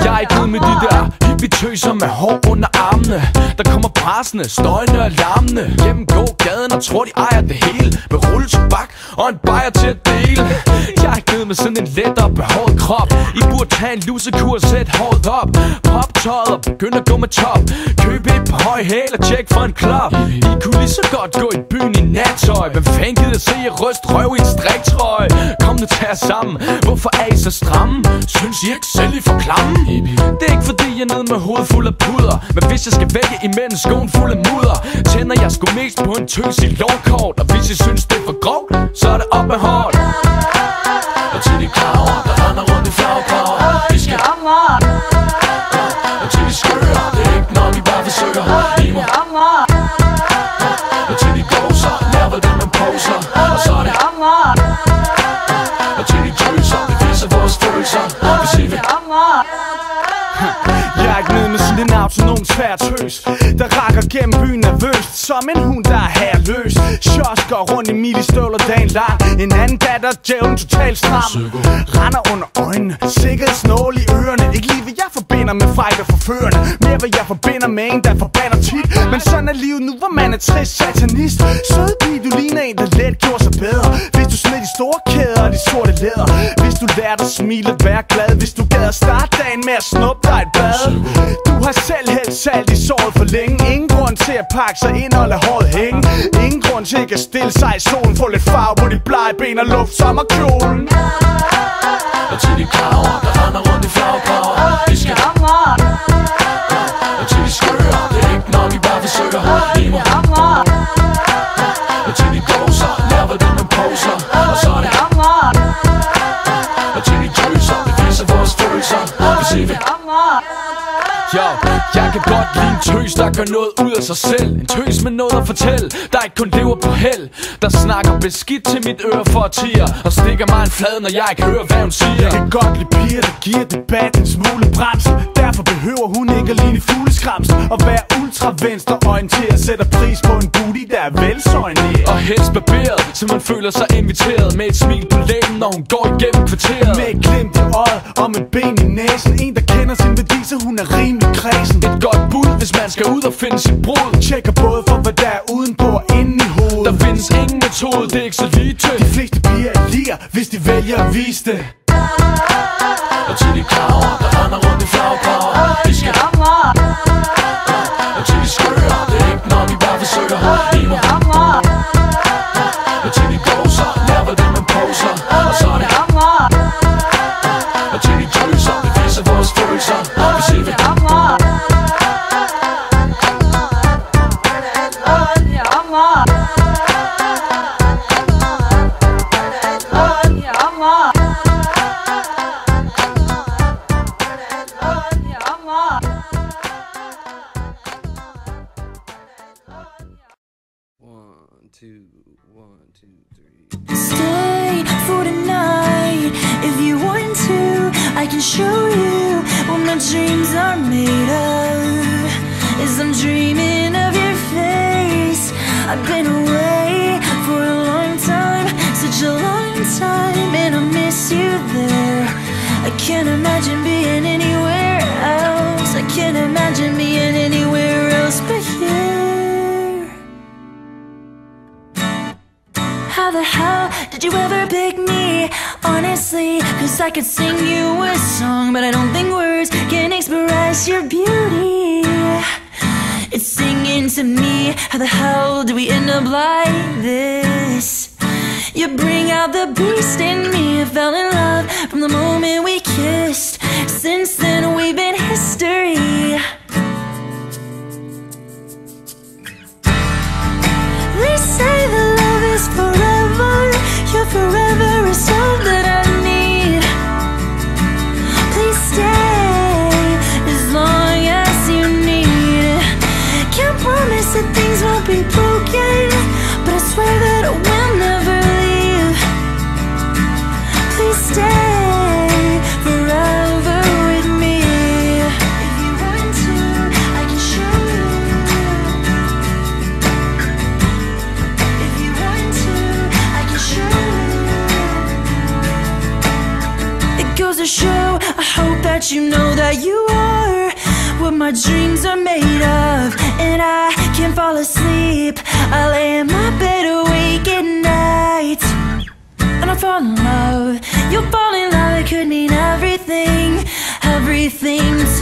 Jeg er ikke ude med de der hippie-tøser med hår under armene, der kommer pressende, støjende og larmende gennemgå gaden og tror de ejer det hele, med rulletobak og en bajer til at dele. Jeg er ikke nede med sådan en let og behåret krop. I burde tage en lusekur og sæt håret op, pop tøjet og begynde at gå med top. Køb et par høje hæl og tjek for en klop. I kunne lige så godt gå i byen i nattøj. Hvem fanden gider se jer ryst røv i en striktrøje? Kom nu tag jer sammen, hvorfor er I så stramme? Synes I ikke selv I for klamme? Det er ikke fordi jeg er nede med hovedet fuld af puder, men hvis jeg skal vælge imellem skoen fuld af mudder, tænder jeg sgu mest på en tøs i lovkort. Og hvis I synes det er for grovt, så er det op med hårdt. Og til de kraver, der render rundt i flagkraver, vi skal og til de skører, det er ikke nok I bare forsøger i mig. Og til de gåser, lær vel dem man poser, og så er det og til de tøser, vi viser vores følelser, hvis I vil. Jeg er ikke nede med sådan en autonom svær tøs, der rakker gennem byen nervøst, som en hund der er herløs. Shots går rundt i milistøvler dagen lang, en anden datter djævlen totalt stram. Render under øjnene, sikkerhedsnål i ørerne. Ikke lige hvad jeg forbinder med fejl og forførende, mere hvad jeg forbinder med en der forbander tit. Men sådan er livet nu, hvor man er trist satanist. Sød pige, du ligner en der let gjorde sig bedre, hvis du smed de store kæder og de sorte læder. Hvis du lærte at smile og være glad, hvis du gad at starte dagen med at snuppe dig et bad. Du har selv hældt salt i såret for længe. Ingen grund til at pakke sig ind og lade håret hænge. Ingen grund til ikke at stille sig i solen, få lidt farve på de blege ben og luft sommerkjolen. Og til de kraver, der render rundt i flagkraver, vi skal og til de skører, det er ikke nok I bare forsøger i mig. Og til de gåser, lær vel dem man poser, og så er det og til de tøser, vi viser vores følelser, hvis I vil. Yo, jeg kan godt lide en tøs, der gør noget ud af sig selv. En tøs med noget at fortælle, der ikke kun lever på held. Der snakker beskidt til mit øre for årtier, og stikker mig en flad, når jeg ikke hører, hvad hun siger. Jeg kan godt lide piger, der giver debatten en smule bremse. Derfor behøver hun ikke at ligne fugleskramse og være ultra venstreorienteret. Sætter pris på en booty, der er velsøjneret og helst barberet, så man føler sig inviteret. Med et smil på læben, når hun går igennem kvarteret. Med et glimt i øjet og med ben i næsen. En, der kender sin værdi, så hun er rimelig kredsen. Et godt bud, hvis man skal ud og finde sit brud. Tjekker både for, hvad der er udenpå og inde i hovedet. Der findes ingen metode, det er ikke så lige til. De fleste piger er liger, hvis de vælger at vise det. Og til de kraver, der render rundt i flagkraver, vi skal og til de skører, det er ikke nok I bare forsøger i mig. Og til de gåser, lær vel dem man poser, og så er det og til de tøser, vi viser vores følelser, hvis I vil. Stay for tonight if you want to. I can show you what my dreams are made of. As I'm dreaming of your face, I've been away for a long time, such a long time, and I miss you there. I can't imagine being anywhere else. I can't imagine being anywhere else but here. How the hell did you ever pick me? Honestly, cause I could sing you a song, but I don't think words can express your beauty. It's singing to me. How the hell do we end up like this? You bring out the beast in me. I fell in love from the moment we kissed. Since then we've been history. They say that love is forever. Your forever is all that I need. Please stay as long as you need. Can't promise that things won't be broken, but I swear that I will never leave. Please to show. I hope that you know that you are what my dreams are made of. And I can't fall asleep, I lay in my bed awake at night. And I fall in love, you'll fall in love. It could mean everything, everything to